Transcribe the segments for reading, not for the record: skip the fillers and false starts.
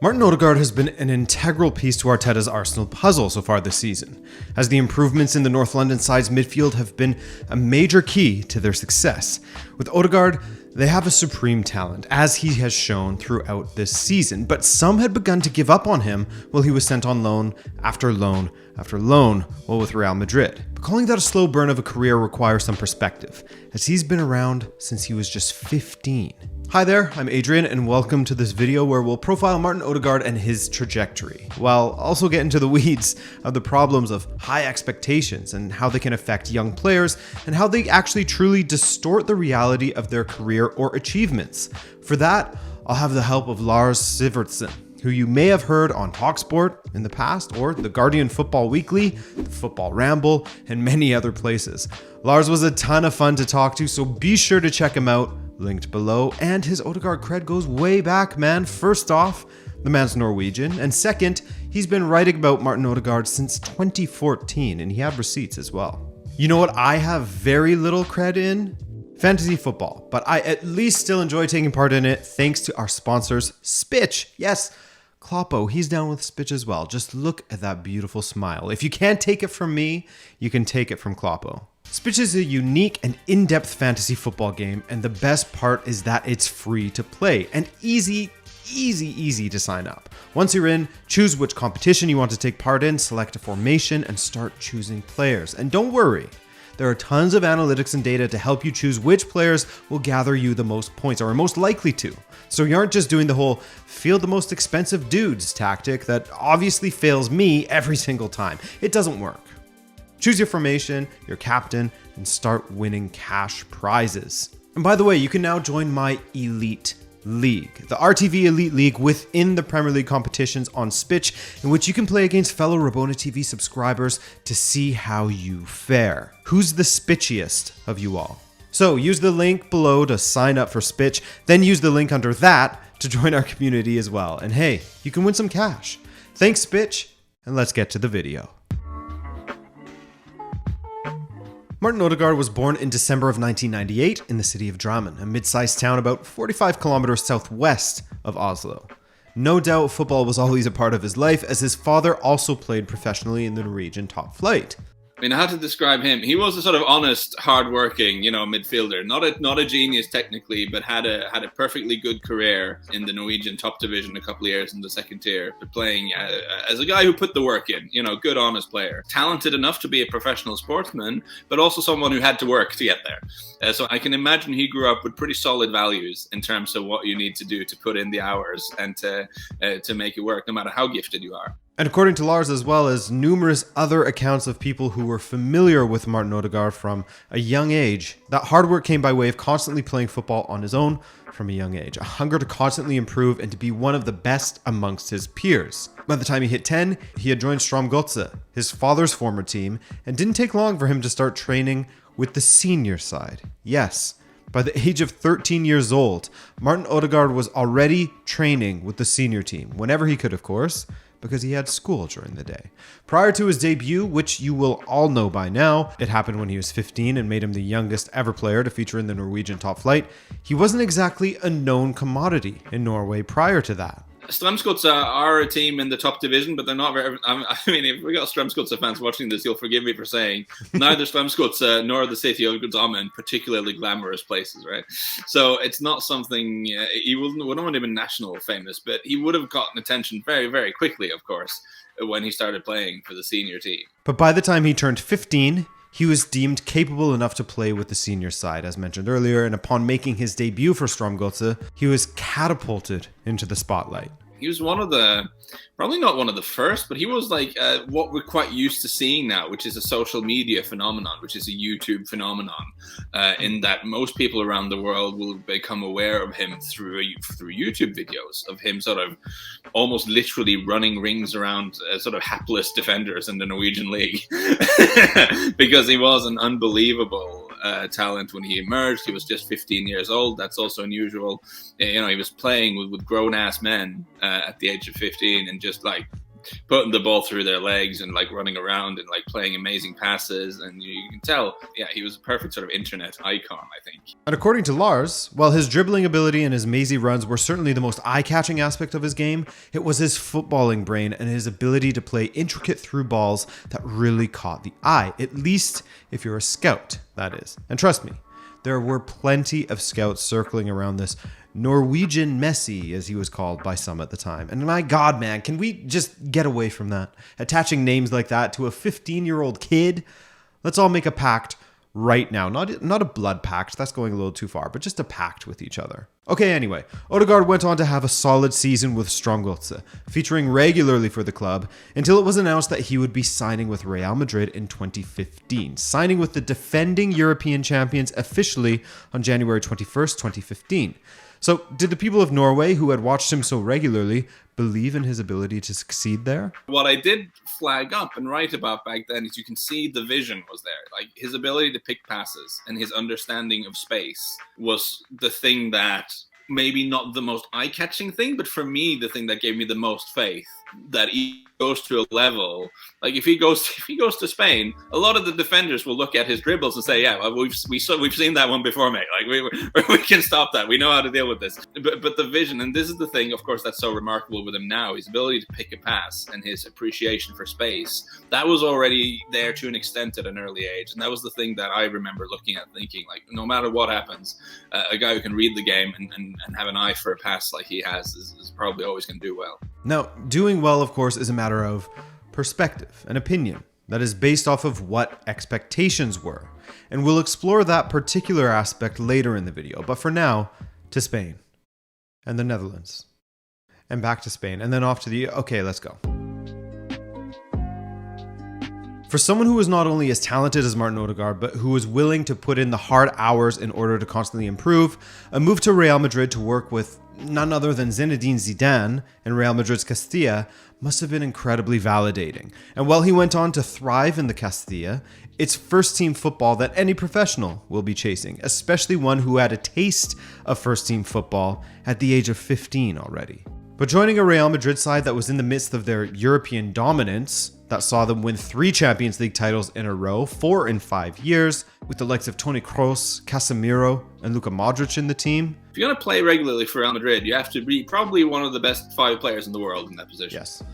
Martin Odegaard has been an integral piece to Arteta's Arsenal puzzle so far this season, as the improvements in the North London side's midfield have been a major key to their success. With Odegaard, they have a supreme talent, as he has shown throughout this season, but some had begun to give up on him while he was sent on loan after loan after loan while with Real Madrid. But calling that a slow burn of a career requires some perspective, as he's been around since he was just 15. Hi there, I'm Adrian, and welcome to this video where we'll profile Martin Odegaard and his trajectory, while also get into the weeds of the problems of high expectations and how they can affect young players and how they actually truly distort the reality of their career or achievements. For that, I'll have the help of Lars Sivertsen, who you may have heard on TalkSport in the past, or The Guardian Football Weekly, The Football Ramble, and many other places. Lars was a ton of fun to talk to, so be sure to check him out, linked below, and his Odegaard cred goes way back, man. First off, the man's Norwegian, and second, he's been writing about Martin Odegaard since 2014, and he had receipts as well. You know what I have very little cred in? Fantasy football, but I at least still enjoy taking part in it thanks to our sponsors, Spitch. Yes, Kloppo, he's down with Spitch as well. Just look at that beautiful smile. If you can't take it from me, you can take it from Kloppo. Spitch is a unique and in-depth fantasy football game, and the best part is that it's free to play and easy to sign up. Once you're in, choose which competition you want to take part in, select a formation, and start choosing players. And don't worry, there are tons of analytics and data to help you choose which players will gather you the most points or are most likely to. So you aren't just doing the whole field the most expensive dudes tactic that obviously fails me every single time. It doesn't work. Choose your formation, your captain, and start winning cash prizes. And by the way, you can now join my Elite League, the RTV Elite League within the Premier League competitions on Spitch, in which you can play against fellow Rabona TV subscribers to see how you fare. Who's the spitchiest of you all? So use the link below to sign up for Spitch, then use the link under that to join our community as well. And hey, you can win some cash. Thanks, Spitch, and let's get to the video. Martin Odegaard was born in December of 1998 in the city of Drammen, a mid-sized town about 45 kilometers southwest of Oslo. No doubt football was always a part of his life, as his father also played professionally in the Norwegian top flight. I mean, how to describe him? He was a sort of honest, hard-working, midfielder. Not a genius technically, but had a perfectly good career in the Norwegian top division, a couple of years in the second tier, but playing as a guy who put the work in. Good, honest player, talented enough to be a professional sportsman, but also someone who had to work to get there. So I can imagine he grew up with pretty solid values in terms of what you need to do to put in the hours and to make it work, no matter how gifted you are. And according to Lars, as well as numerous other accounts of people who were familiar with Martin Odegaard from a young age, that hard work came by way of constantly playing football on his own from a young age, a hunger to constantly improve and to be one of the best amongst his peers. By the time he hit 10, he had joined Strømsgodset, his father's former team, and didn't take long for him to start training with the senior side. Yes, by the age of 13 years old, Martin Odegaard was already training with the senior team, whenever he could, of course, because he had school during the day. Prior to his debut, which you will all know by now, it happened when he was 15 and made him the youngest ever player to feature in the Norwegian top flight, he wasn't exactly a known commodity in Norway prior to that. Strømsgodset are a team in the top division, but they're not very... I mean, if we got Strømsgodset fans watching this, you'll forgive me for saying neither Strømsgodset nor the city of Drammen particularly glamorous places, right? So it's not something... he wouldn't have been national famous, but he would have gotten attention very, very quickly, of course, when he started playing for the senior team. But by the time he turned 15... he was deemed capable enough to play with the senior side, as mentioned earlier, and upon making his debut for Strømsgodset, he was catapulted into the spotlight. He was probably not one of the first, but he was like what we're quite used to seeing now, which is a social media phenomenon, which is a YouTube phenomenon, in that most people around the world will become aware of him through YouTube videos of him sort of almost literally running rings around sort of hapless defenders in the Norwegian league because he was an unbelievable talent when he emerged. He was just 15 years old. That's also unusual. He was playing with grown-ass men at the age of 15 and just like putting the ball through their legs and like running around and like playing amazing passes. And you can tell, yeah, he was a perfect sort of internet icon, I think. And according to Lars, while his dribbling ability and his mazy runs were certainly the most eye-catching aspect of his game, it was his footballing brain and his ability to play intricate through balls that really caught the eye, at least if you're a scout, that is. And trust me, there were plenty of scouts circling around this Norwegian Messi, as he was called by some at the time. And my God, man, can we just get away from that? Attaching names like that to a 15-year-old kid? Let's all make a pact right now. Not a blood pact, that's going a little too far, but just a pact with each other. Okay, anyway, Odegaard went on to have a solid season with Strømsgodset, featuring regularly for the club until it was announced that he would be signing with Real Madrid in 2015, signing with the defending European champions officially on January 21st, 2015. So, did the people of Norway, who had watched him so regularly, believe in his ability to succeed there? What I did flag up and write about back then is you can see the vision was there. Like, his ability to pick passes and his understanding of space was the thing that, maybe not the most eye-catching thing, but for me, the thing that gave me the most faith that he goes to a level. Like if he goes to Spain, a lot of the defenders will look at his dribbles and say, "Yeah, well, we've seen that one before, mate. Like we can stop that. We know how to deal with this." But the vision, and this is the thing, of course, that's so remarkable with him now: his ability to pick a pass and his appreciation for space. That was already there to an extent at an early age, and that was the thing that I remember looking at, thinking, like, no matter what happens, a guy who can read the game and have an eye for a pass like he has is probably always going to do well. Now, doing well, of course, is a matter of perspective and opinion that is based off of what expectations were. And we'll explore that particular aspect later in the video. But for now, to Spain and the Netherlands and back to Spain and then off to the... Okay, let's go. For someone who was not only as talented as Martin Odegaard, but who was willing to put in the hard hours in order to constantly improve, a move to Real Madrid to work with none other than Zinedine Zidane and Real Madrid's Castilla must have been incredibly validating. And while he went on to thrive in the Castilla, it's first-team football that any professional will be chasing, especially one who had a taste of first-team football at the age of 15 already. But joining a Real Madrid side that was in the midst of their European dominance, that saw them win 3 Champions League titles in a row, 4 in 5 years, with the likes of Toni Kroos, Casemiro, and Luka Modric in the team. If you're going to play regularly for Real Madrid, you have to be probably one of the best 5 players in the world in that position. Yes.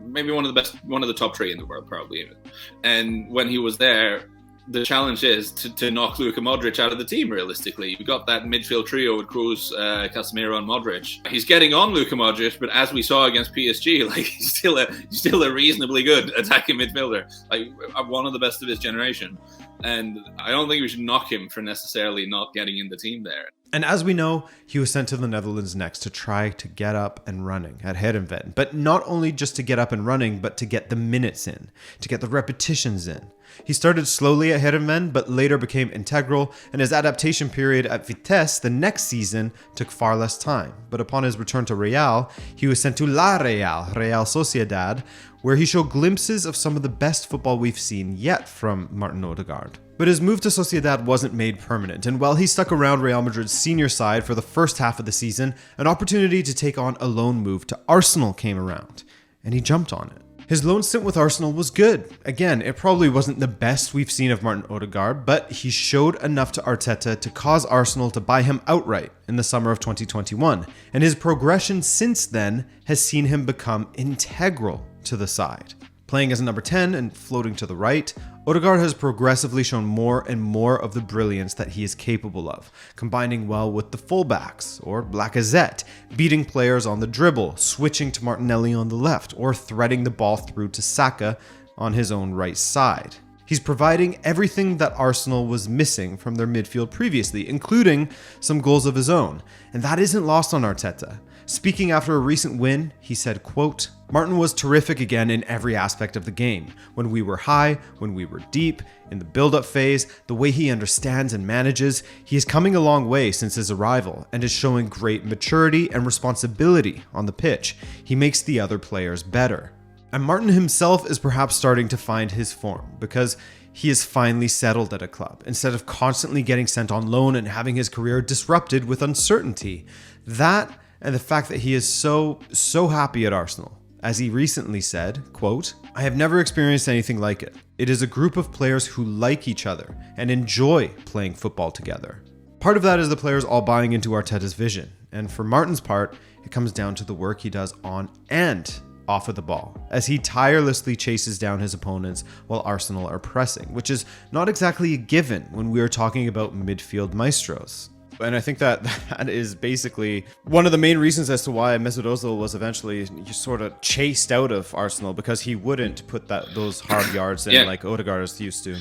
Maybe one of the top 3 in the world, probably even. And when he was there, the challenge is to knock Luka Modric out of the team, realistically. We got that midfield trio with Kroos, Casemiro, and Modric. He's getting on Luka Modric, but as we saw against PSG, like he's still a reasonably good attacking midfielder, like one of the best of his generation. And I don't think we should knock him for necessarily not getting in the team there. And as we know, he was sent to the Netherlands next to try to get up and running at Heerenveen. But not only just to get up and running, but to get the minutes in, to get the repetitions in. He started slowly at Heerenveen, but later became integral, and his adaptation period at Vitesse the next season took far less time. But upon his return to Real, he was sent to Real Sociedad, where he showed glimpses of some of the best football we've seen yet from Martin Odegaard. But his move to Sociedad wasn't made permanent, and while he stuck around Real Madrid's senior side for the first half of the season, an opportunity to take on a loan move to Arsenal came around, and he jumped on it. His loan stint with Arsenal was good. Again, it probably wasn't the best we've seen of Martin Odegaard, but he showed enough to Arteta to cause Arsenal to buy him outright in the summer of 2021, and his progression since then has seen him become integral to the side. Playing as a number 10 and floating to the right, Odegaard has progressively shown more and more of the brilliance that he is capable of, combining well with the fullbacks, or Lacazette, beating players on the dribble, switching to Martinelli on the left, or threading the ball through to Saka on his own right side. He's providing everything that Arsenal was missing from their midfield previously, including some goals of his own, and that isn't lost on Arteta. Speaking after a recent win, he said, quote, "Martin was terrific again in every aspect of the game. When we were high, when we were deep, in the build-up phase, the way he understands and manages, he is coming a long way since his arrival and is showing great maturity and responsibility on the pitch. He makes the other players better." And Martin himself is perhaps starting to find his form because he is finally settled at a club instead of constantly getting sent on loan and having his career disrupted with uncertainty. That and the fact that he is so happy at Arsenal, as he recently said, quote, "I have never experienced anything like it. It is a group of players who like each other and enjoy playing football together." Part of that is the players all buying into Arteta's vision. And for Martin's part, it comes down to the work he does on and off of the ball, as he tirelessly chases down his opponents while Arsenal are pressing, which is not exactly a given when we are talking about midfield maestros. And I think that is basically one of the main reasons as to why Mesut Ozil was eventually sort of chased out of Arsenal, because he wouldn't put those hard yards in like Odegaard is used to.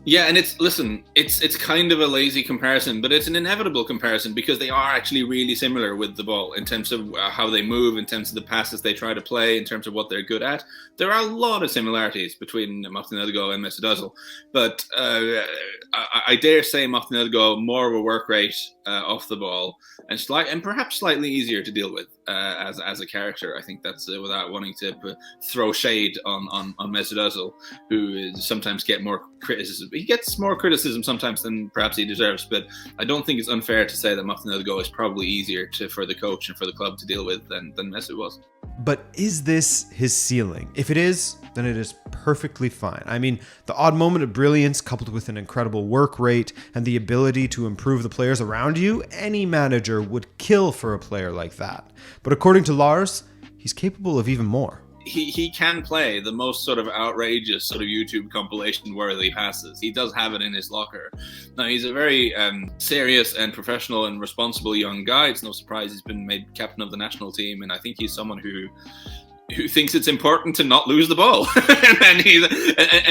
Yeah, and it's kind of a lazy comparison, but it's an inevitable comparison because they are actually really similar with the ball in terms of how they move, in terms of the passes they try to play, in terms of what they're good at. There are a lot of similarities between Martin Odegaard and Mesut Ozil, but I dare say Martin Odegaard more of a work rate off the ball and perhaps slightly easier to deal with as a character. I think that's without wanting to throw shade on Mesut Ozil, who sometimes get more criticism. He gets more criticism sometimes than perhaps he deserves, but I don't think it's unfair to say that Martin Odegaard is probably easier for the coach and for the club to deal with than Mesut was. But is this his ceiling? If it is, then it is perfectly fine. I mean, the odd moment of brilliance coupled with an incredible work rate and the ability to improve the players around you, any manager would kill for a player like that. But according to Lars, he's capable of even more. He can play the most sort of outrageous sort of YouTube compilation worthy passes. He does have it in his locker. Now, he's a very serious and professional and responsible young guy. It's no surprise he's been made captain of the national team, and I think he's someone who thinks it's important to not lose the ball.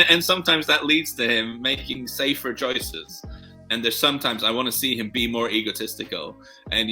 and sometimes that leads to him making safer choices. And there's sometimes I want to see him be more egotistical. And,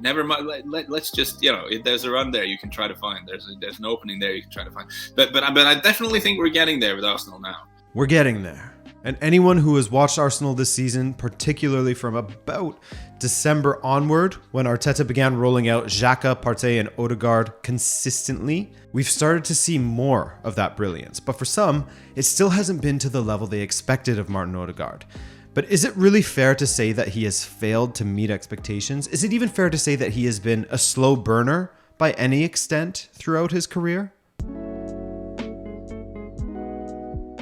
never mind. Let's just, if there's a run there, you can try to find. There's an opening there you can try to find. But I definitely think we're getting there with Arsenal now. We're getting there. And anyone who has watched Arsenal this season, particularly from about December onward, when Arteta began rolling out Xhaka, Partey, and Odegaard consistently, we've started to see more of that brilliance. But for some, it still hasn't been to the level they expected of Martin Odegaard. But is it really fair to say that he has failed to meet expectations? Is it even fair to say that he has been a slow burner by any extent throughout his career?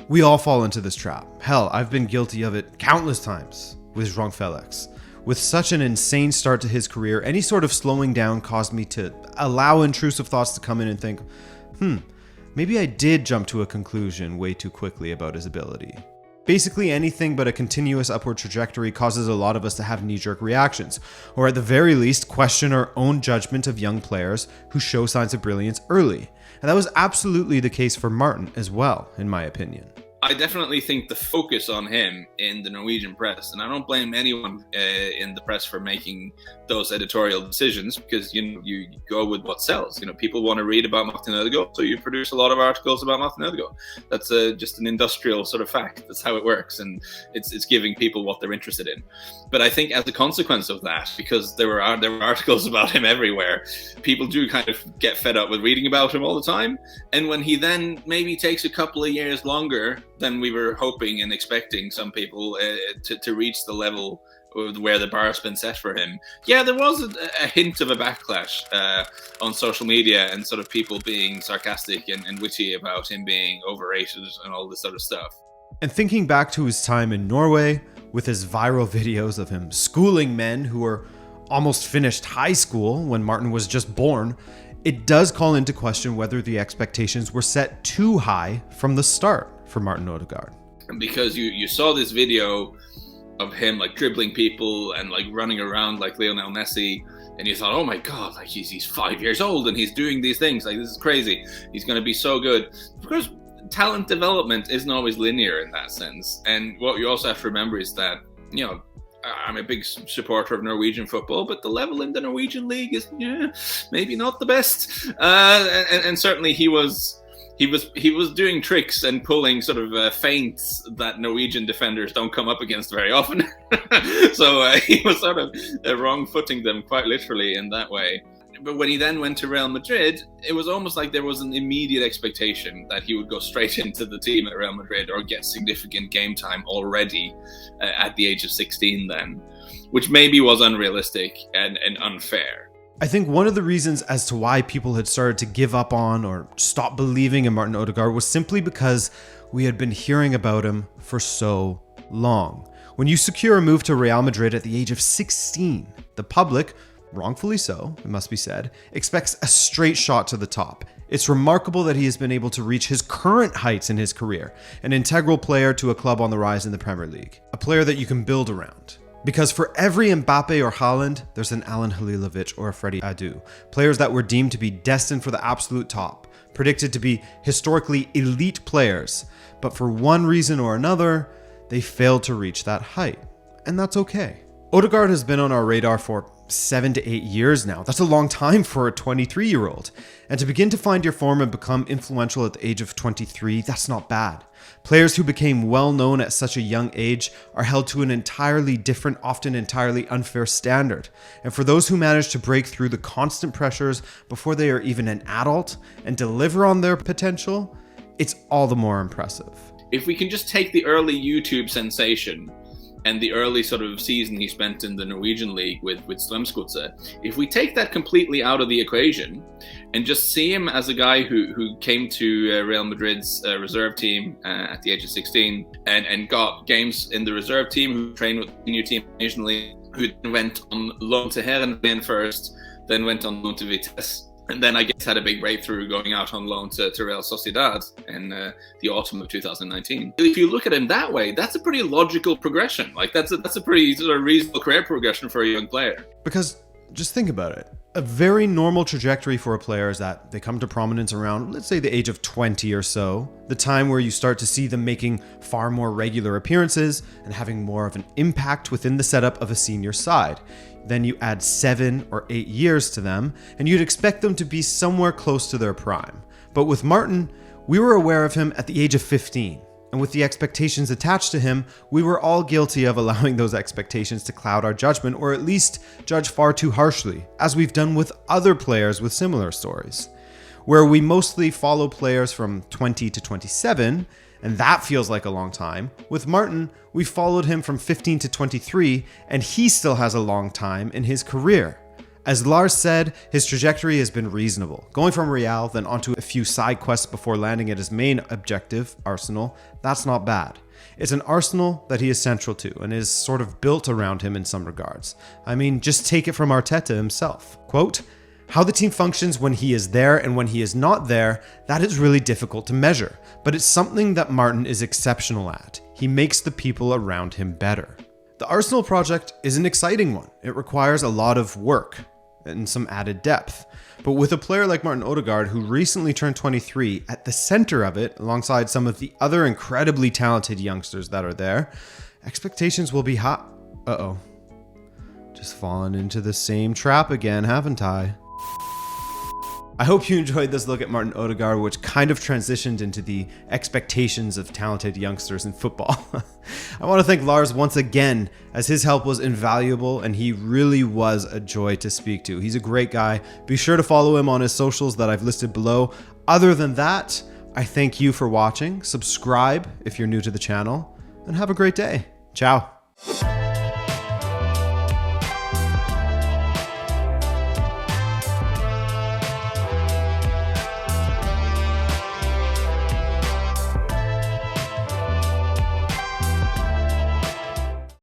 We all fall into this trap. Hell, I've been guilty of it countless times with João Felix. With such an insane start to his career, any sort of slowing down caused me to allow intrusive thoughts to come in and think, maybe I did jump to a conclusion way too quickly about his ability. Basically, anything but a continuous upward trajectory causes a lot of us to have knee-jerk reactions, or at the very least, question our own judgment of young players who show signs of brilliance early. And that was absolutely the case for Martin as well, in my opinion. I definitely think the focus on him in the Norwegian press, and I don't blame anyone in the press for making those editorial decisions, because you go with what sells. People want to read about Martin Odegaard, so you produce a lot of articles about Martin Odegaard. That's just an industrial sort of fact. That's how it works, and it's giving people what they're interested in. But I think as a consequence of that, because there were articles about him everywhere, people do kind of get fed up with reading about him all the time. And when he then maybe takes a couple of years longer than we were hoping and expecting, some people, to reach the level where the bar has been set for him. Yeah, there was a hint of a backlash on social media and sort of people being sarcastic and witty about him being overrated and all this sort of stuff. And thinking back to his time in Norway, with his viral videos of him schooling men who were almost finished high school when Martin was just born, it does call into question whether the expectations were set too high from the start for Martin Odegaard. Because you saw this video of him like dribbling people and like running around like Lionel Messi, and you thought, oh my god, like he's 5 years old and he's doing these things, like this is crazy, he's going to be so good. Of course, talent development isn't always linear in that sense. And what you also have to remember is that, I'm a big supporter of Norwegian football, but the level in the Norwegian league is maybe not the best. And certainly he was doing tricks and pulling sort of feints that Norwegian defenders don't come up against very often. So he was sort of wrong-footing them quite literally in that way. But when he then went to Real Madrid, it was almost like there was an immediate expectation that he would go straight into the team at Real Madrid or get significant game time already at the age of 16 then, which maybe was unrealistic and unfair. I think one of the reasons as to why people had started to give up on or stop believing in Martin Odegaard was simply because we had been hearing about him for so long. When you secure a move to Real Madrid at the age of 16, the public, wrongfully so, it must be said, expects a straight shot to the top. It's remarkable that he has been able to reach his current heights in his career, an integral player to a club on the rise in the Premier League, a player that you can build around. Because for every Mbappe or Haaland, there's an Alan Halilovic or a Freddie Adu, players that were deemed to be destined for the absolute top, predicted to be historically elite players, but for one reason or another, they failed to reach that height. And that's okay. Odegaard has been on our radar for 7 to 8 years now. That's a long time for a 23-year-old. And to begin to find your form and become influential at the age of 23, that's not bad. Players who became well known at such a young age are held to an entirely different, often entirely unfair standard. And for those who manage to break through the constant pressures before they are even an adult and deliver on their potential, it's all the more impressive. If we can just take the early YouTube sensation and the early sort of season he spent in the Norwegian league with Strømsgodset, if we take that completely out of the equation and just see him as a guy who came to Real Madrid's reserve team at the age of 16 and got games in the reserve team, who trained with the new team occasionally, who went on loan to Heerenveen first, then went on loan to Vitesse, and then I guess had a big breakthrough going out on loan to Real Sociedad in the autumn of 2019. If you look at him that way, that's a pretty logical progression. Like that's a pretty sort of reasonable career progression for a young player. Because just think about it. A very normal trajectory for a player is that they come to prominence around, let's say, the age of 20 or so, the time where you start to see them making far more regular appearances and having more of an impact within the setup of a senior side. Then you add 7 or 8 years to them, and you'd expect them to be somewhere close to their prime. But with Martin, we were aware of him at the age of 15. And with the expectations attached to him, we were all guilty of allowing those expectations to cloud our judgment, or at least judge far too harshly, as we've done with other players with similar stories. Where we mostly follow players from 20 to 27, and that feels like a long time. With Martin, we followed him from 15 to 23, and he still has a long time in his career. As Lars said, his trajectory has been reasonable. Going from Real, then onto a few side quests before landing at his main objective, Arsenal, that's not bad. It's an Arsenal that he is central to, and is sort of built around him in some regards. I mean, just take it from Arteta himself. Quote, "How the team functions when he is there and when he is not there, that is really difficult to measure. But it's something that Martin is exceptional at. He makes the people around him better." The Arsenal project is an exciting one. It requires a lot of work and some added depth. But with a player like Martin Odegaard, who recently turned 23, at the center of it, alongside some of the other incredibly talented youngsters that are there, expectations will be high. Uh-oh. Just fallen into the same trap again, haven't I? I hope you enjoyed this look at Martin Odegaard, which kind of transitioned into the expectations of talented youngsters in football. I want to thank Lars once again, as his help was invaluable and he really was a joy to speak to. He's a great guy. Be sure to follow him on his socials that I've listed below. Other than that, I thank you for watching. Subscribe if you're new to the channel, and have a great day. Ciao.